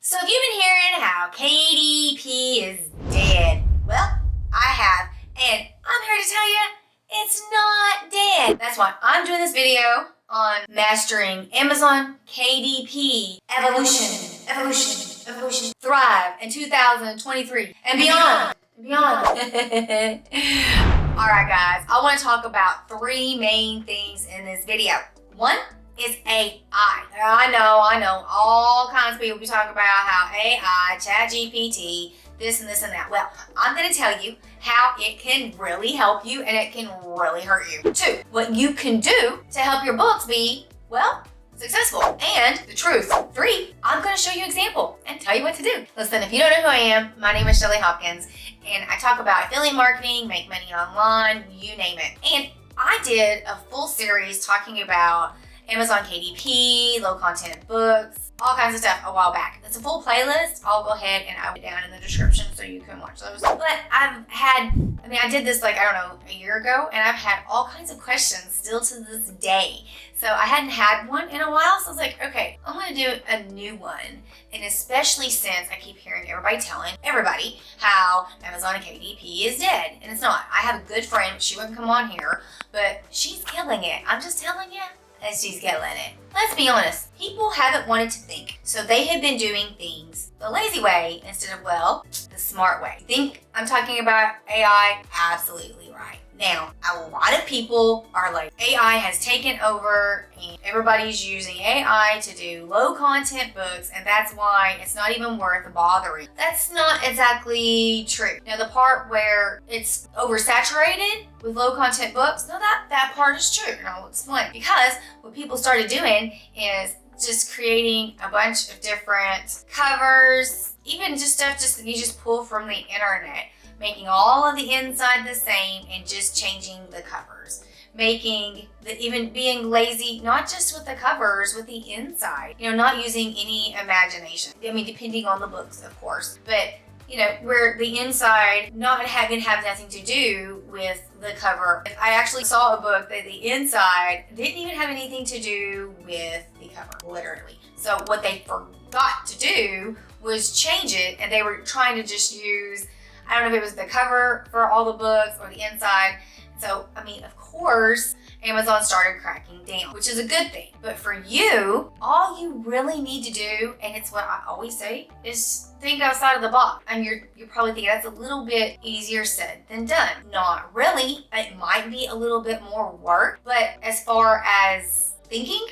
So you've been hearing how KDP is dead. Well, I have, and I'm here to tell you it's not dead. That's why I'm doing this video on mastering Amazon KDP evolution, thrive in 2023 and beyond. Alright guys, I want to talk about three main things in this video. One is AI. I know, all kinds of people be talking about how AI, ChatGPT, this and this and that. Well, I'm going to tell you how it can really help you and it can really hurt you. Two, what you can do to help your books be, well, successful. And the truth. Three, I'm going to show you an example and tell you what to do. Listen, if you don't know who I am, my name is Shelly Hopkins and I talk about affiliate marketing, make money online, you name it. And I did a full series talking about Amazon KDP, low content books, all kinds of stuff a while back. It's a full playlist. I'll go ahead and I'll put it down in the description so you can watch those. But I did this like, I don't know, a year ago, and I've had all kinds of questions still to this day. So I hadn't had one in a while, so I was like, okay, I'm gonna do a new one. And especially since I keep hearing everybody telling everybody how Amazon KDP is dead. And it's not. I have a good friend, she wouldn't come on here, but she's killing it. I'm just telling you. And she's killing it. Let's be honest, people haven't wanted to think, so they have been doing things the lazy way instead of, well, the smart way. Think I'm talking about AI? Absolutely right. Now, a lot of people are like, AI has taken over and everybody's using AI to do low content books and that's why it's not even worth bothering. That's not exactly true. Now, the part where it's oversaturated with low content books, no, that part is true, and I'll explain. Because what people started doing is just creating a bunch of different covers, even just stuff that you just pull from the internet, making all of the inside the same and just changing the covers. Even being lazy, not just with the covers, with the inside, not using any imagination. I mean, depending on the books, of course, but where the inside not have nothing to do with the cover. I actually saw a book that the inside didn't even have anything to do with the cover, literally. So what they forgot to do was change it, and they were trying to just use, I don't know if it was the cover for all the books or the inside. So, I mean, of course, Amazon started cracking down, which is a good thing. But for you, all you really need to do, and it's what I always say, is think outside of the box. And you're probably thinking that's a little bit easier said than done. Not really. It might be a little bit more work, but as far as thinking,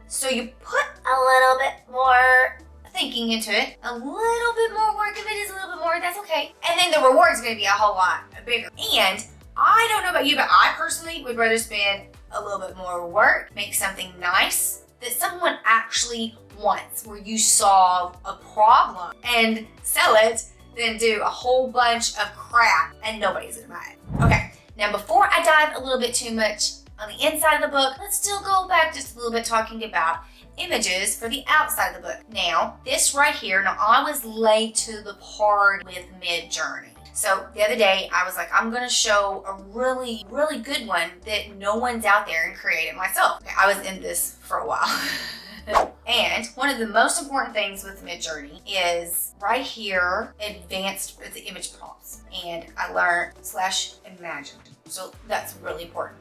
so you put a little bit more thinking into it, a little bit more work if it is a little bit more, that's okay. And then the reward's gonna be a whole lot bigger. And I don't know about you, but I personally would rather spend a little bit more work, make something nice that someone actually wants, where you solve a problem and sell it, than do a whole bunch of crap and nobody's gonna buy it. Okay, now before I dive a little bit too much on the inside of the book, let's still go back just a little bit talking about images for the outside of the book. Now, this right here, now I was late to the party with Midjourney. So the other day, I was like, I'm gonna show a really, really good one that no one's out there and created myself. Okay, I was in this for a while. And one of the most important things with Midjourney is right here, advanced the image prompts. And I learned /imagined. So that's really important.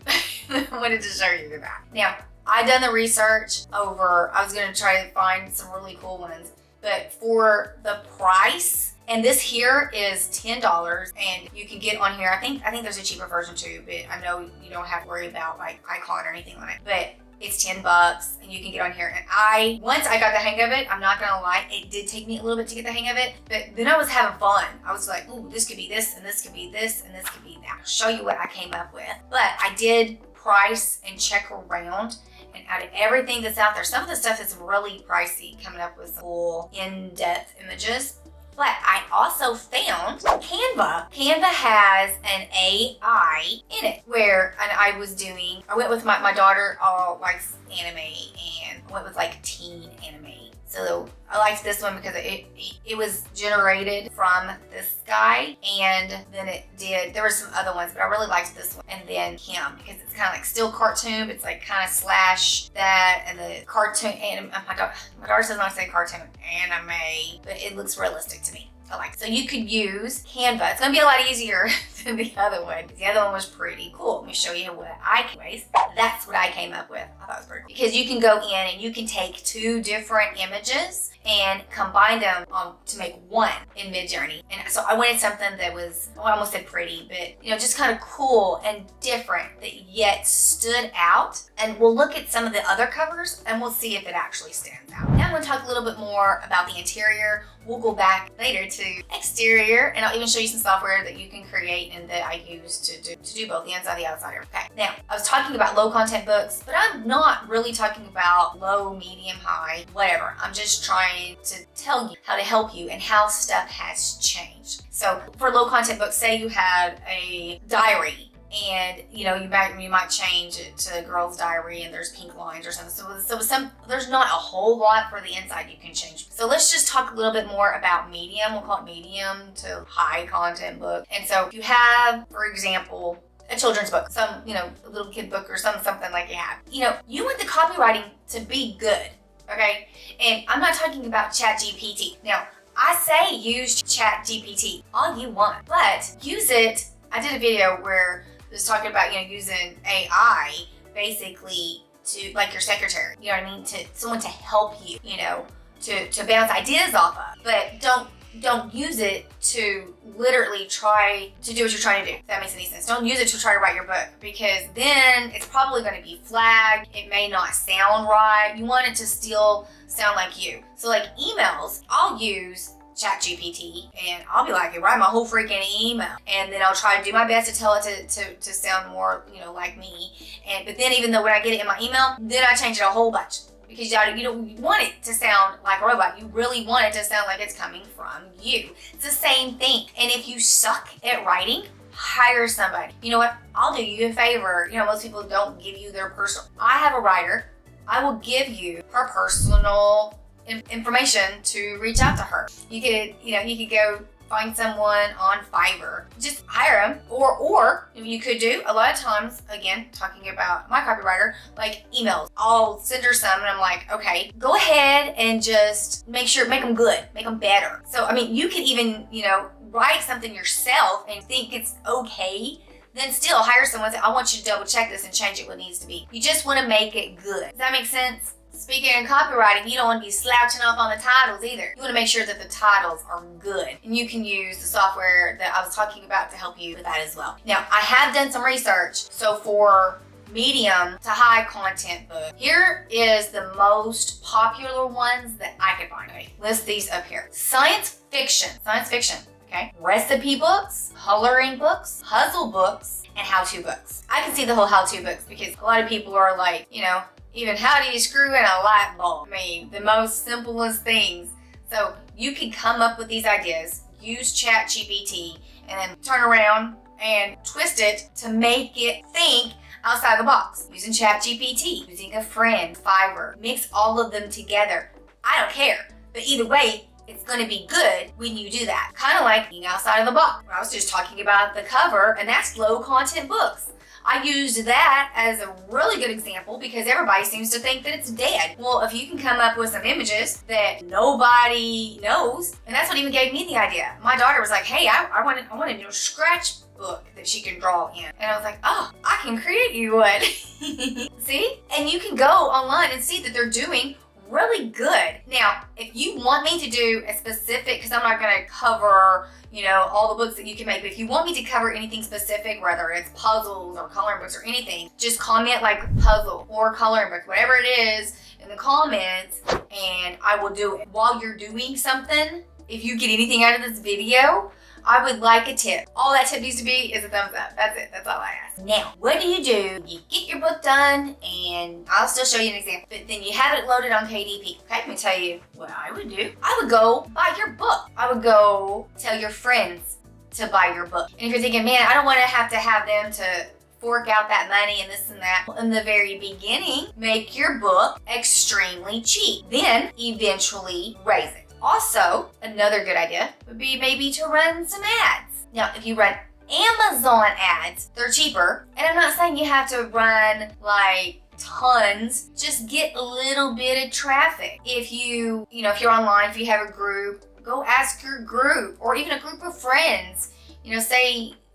I wanted to show you that. Now, I done the research over, I was gonna try to find some really cool ones, but for the price, and this here is $10, and you can get on here, I think there's a cheaper version too, but I know you don't have to worry about like icon or anything on it, but it's $10 and you can get on here. And once I got the hang of it, I'm not gonna lie, it did take me a little bit to get the hang of it, but then I was having fun. I was like, ooh, this could be this, and this could be this, and this could be that. I'll show you what I came up with. But I did price and check around, and out of everything that's out there, some of the stuff is really pricey, coming up with full in-depth images. But I also found Canva. Canva has an AI in it where I went with my daughter, all likes anime, and I went with like teen anime So I liked this one because it was generated from this guy, and then there were some other ones, but I really liked this one. And then him, because it's kind of like still cartoon, but it's like kind of slash that, and the cartoon, and my daughter doesn't want to say cartoon, anime, but it looks realistic to me. I like it. So you could use Canva. It's gonna be a lot easier than the other one. The other one was pretty cool. Let me show you that's what I came up with. I thought it was pretty cool. Because you can go in and you can take 2 different images and combine them to make one in Midjourney. And so I wanted something that was, well, I almost said pretty, but just kind of cool and different that yet stood out. And we'll look at some of the other covers and we'll see if it actually stands out. Now I'm going to talk a little bit more about the interior. We'll go back later to exterior, and I'll even show you some software that you can create and that I use to do both the inside and the outside. Okay, now I was talking about low content books, but I'm not really talking about low, medium, high, whatever. I'm just trying to tell you how to help you and how stuff has changed. So for low content books, say you had a diary, and you might change it to a girl's diary and there's pink lines or something. So there's not a whole lot for the inside you can change. So let's just talk a little bit more about medium. We'll call it medium to high content book. And so if you have, for example, a children's book, some, a little kid book or something like you have, you want the copywriting to be good, okay? And I'm not talking about ChatGPT. Now, I say use ChatGPT all you want, but use it. I did a video where I was talking about, using AI basically to, like your secretary, you know what I mean? To someone to help you, to bounce ideas off of. But don't use it to literally try to do what you're trying to do, if that makes any sense. Don't use it to try to write your book, because then it's probably going to be flagged. It may not sound right. You want it to still sound like you. So like emails, I'll use ChatGPT and I'll be like, write my whole freaking email, and then I'll try to do my best to tell it to sound more like me. But then even though when I get it in my email, then I change it a whole bunch, because you don't want it to sound like a robot. You really want it to sound like it's coming from you. It's the same thing. And if you suck at writing, hire somebody. You know what? I'll do you a favor. Most people don't give you their personal. I have a writer. I will give you her personal information to reach out to her. You could go find someone on Fiverr, just hire them, or you could do a lot of times, again, talking about my copywriter, like emails. I'll send her some and I'm like, okay, go ahead and just make them good, make them better. So, you could even, write something yourself and think it's okay, then still hire someone and say, I want you to double check this and change it what needs to be. You just want to make it good. Does that make sense? Speaking of copywriting, you don't want to be slouching off on the titles either. You want to make sure that the titles are good. And you can use the software that I was talking about to help you with that as well. Now, I have done some research. So for medium to high content book, here is the most popular ones that I could find. Okay, list these up here. Science fiction, okay? Recipe books, coloring books, puzzle books, and how-to books. I can see the whole how-to books because a lot of people are like, even how do you screw in a light bulb? The most simplest things. So you can come up with these ideas, use ChatGPT, and then turn around and twist it to make it think outside the box. Using ChatGPT, using a friend, Fiverr, mix all of them together. I don't care, but either way, it's going to be good when you do that. Kind of like being outside of the box. I was just talking about the cover, and that's low content books. I used that as a really good example because everybody seems to think that it's dead. Well, if you can come up with some images that nobody knows, and that's what even gave me the idea. My daughter was like, hey, I want a new scratch book that she can draw in. And I was like, oh, I can create you one. See? And you can go online and see that they're doing really good. Now, if you want me to do a specific, because I'm not going to cover, all the books that you can make, but if you want me to cover anything specific, whether it's puzzles or coloring books or anything, just comment like puzzle or coloring book, whatever it is in the comments, and I will do it. While you're doing something, if you get anything out of this video, I would like a tip. All that tip needs to be is a thumbs up. That's it. That's all I ask. Now, what do? You get your book done, and I'll still show you an example, but then you have it loaded on KDP. Okay, let me tell you what I would do. I would go buy your book. I would go tell your friends to buy your book. And if you're thinking, man, I don't want to have them to fork out that money and this and that. In the very beginning, make your book extremely cheap. Then eventually raise it. Also, another good idea would be maybe to run some ads. Now, if you run Amazon ads, they're cheaper. And I'm not saying you have to run like tons, just get a little bit of traffic. If you're online, if you have a group, go ask your group or even a group of friends.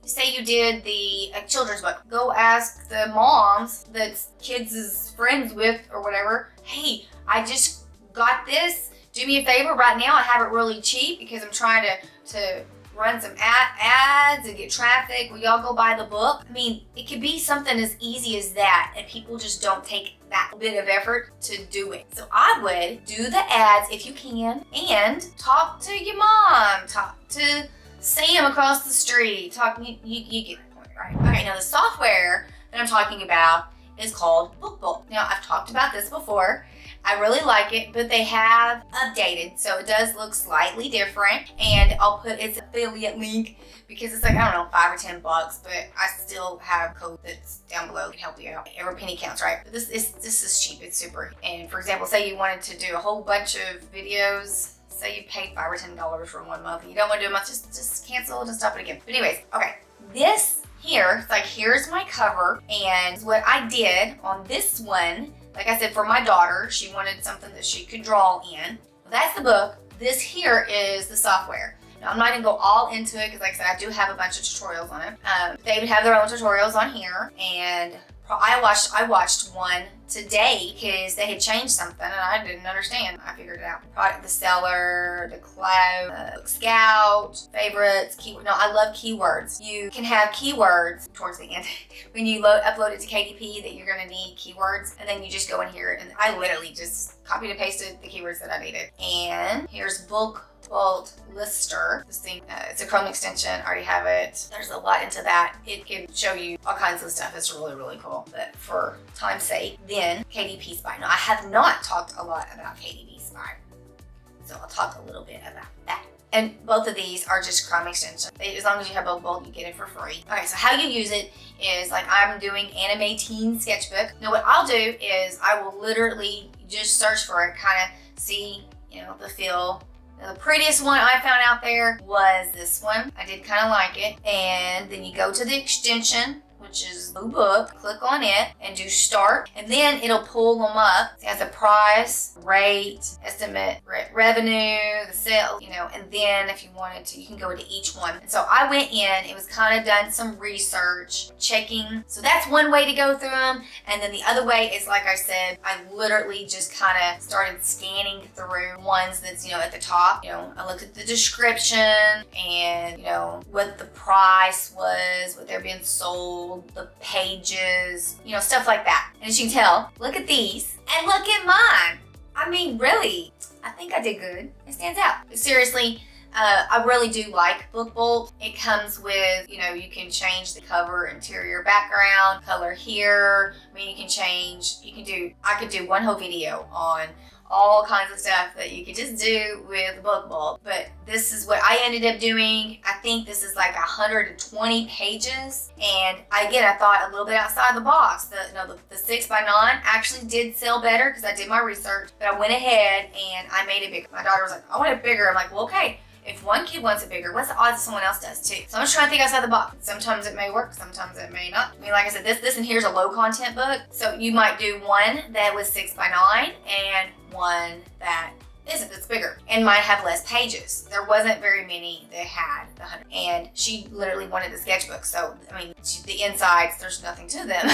Say you did the children's book. Go ask the moms that kids is friends with or whatever. Hey, I just got this. Do me a favor right now. I have it really cheap because I'm trying to run some ads and get traffic. Will y'all go buy the book? I mean, it could be something as easy as that, and people just don't take that bit of effort to do it. So I would do the ads if you can, and talk to your mom, talk to Sam across the street. You get the point, right? Okay, now the software that I'm talking about is called BookBolt. Now, I've talked about this before. I really like it, but they have updated, so it does look slightly different. And I'll put its affiliate link because it's like, I don't know, $5 or $10, but I still have code that's down below to help you out. Every penny counts, right? But this is cheap. It's super. And for example, say you wanted to do a whole bunch of videos. Say you paid $5 or $10 for 1 month and you don't want to do a month, just cancel it and stop it again. But anyways, okay, this here, it's like, here's my cover, and what I did on this one, like I said, for my daughter, she wanted something that she could draw in. That's the book. This here is the software. Now, I'm not gonna go all into it because, like I said, I do have a bunch of tutorials on it. They would have their own tutorials on here, and I watched one today because they had changed something and I didn't understand. I figured it out. Product, the seller, the cloud, book scout, favorites, keyword. No, I love keywords. You can have keywords towards the end when you upload it to KDP that you're gonna need keywords, and then you just go in here, and I literally just copied and pasted the keywords that I needed. And here's BookBolt Lister. This thing, it's a Chrome extension. I already have it. There's a lot into that. It can show you all kinds of stuff. It's really, really cool. But for time's sake, then KDP Spy. Now, I have not talked a lot about KDP Spy, so I'll talk a little bit about that. And both of these are just Chrome extensions. As long as you have BookBolt, you get it for free. Okay, so how you use it is like I'm doing anime teen sketchbook. Now, what I'll do is I will literally just search for it, kind of see, the feel. Now, the prettiest one I found out there was this one. I did kind of like it. And then you go to the extension, which is Blue Book, click on it and do start, and then it'll pull them up. It has a price, rate, estimate, revenue, the sale, and then if you wanted to, you can go into each one. And so I went in, it was kind of done some research, checking. So that's one way to go through them. And then the other way is, like I said, I literally just kind of started scanning through ones that's, at the top. I looked at the description and, what the price was, what they're being sold, the pages, stuff like that. And as you can tell, look at these and look at mine. I mean, really, I think I did good. It stands out. But seriously, I really do like BookBolt. It comes with, you can change the cover, interior, background, color here. I mean, I could do one whole video on all kinds of stuff that you could just do with BookBolt. But this is what I ended up doing. I think this is like 120 pages. And I thought a little bit outside the box. The 6x9 actually did sell better because I did my research. But I went ahead and I made it bigger. My daughter was like, I want it bigger. I'm like, well, okay. If one kid wants it bigger, what's the odds that someone else does too? So I'm just trying to think outside the box. Sometimes it may work, sometimes it may not. I mean, like I said, this and here's a low content book. So you might do one that was 6x9 and one that isn't, that's bigger and might have less pages. There wasn't very many that had the 100. And she literally wanted the sketchbook. So, I mean, the insides, there's nothing to them.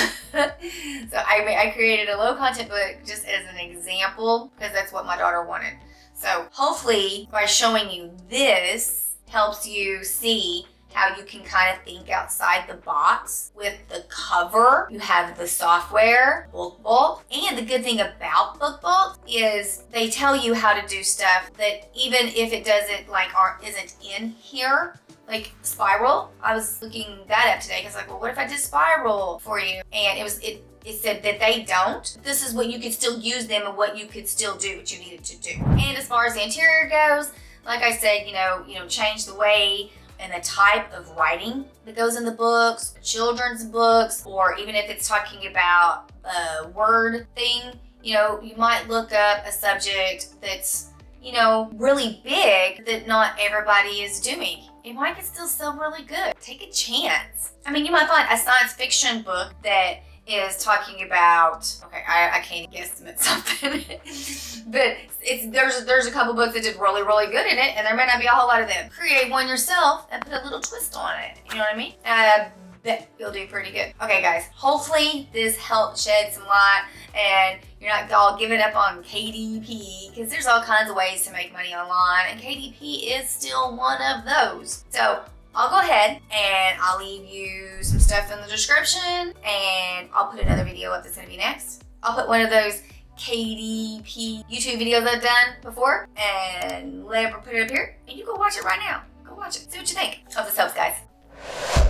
So I created a low content book just as an example because that's what my daughter wanted. So hopefully by showing you this helps you see how you can kind of think outside the box with the cover. You have the software, BookBolt, and the good thing about BookBolt is they tell you how to do stuff that even if it doesn't isn't in here, like Spiral. I was looking that up today because well, what if I did Spiral for you? And it said that they don't. This is what you could still use them and what you could still do what you needed to do. And as far as the interior goes, like I said, change the way and the type of writing that goes in the books, children's books, or even if it's talking about a word thing, you know, you might look up a subject that's, you know, really big that not everybody is doing. It might still sell really good. Take a chance. I mean, you might find a science fiction book that is talking about, okay, I can't guesstimate something, but there's a couple books that did really, really good in it, and there may not be a whole lot of them. Create one yourself and put a little twist on it. You know what I mean? I bet you'll do pretty good. Okay, guys, hopefully this helped shed some light and you're not all giving up on KDP, because there's all kinds of ways to make money online, and KDP is still one of those. So I'll go ahead and I'll leave you some stuff in the description, and I'll put another video up that's gonna be next. I'll put one of those KDP YouTube videos I've done before and put it up here, and you go watch it right now. Go watch it, see what you think. Hope this helps, guys.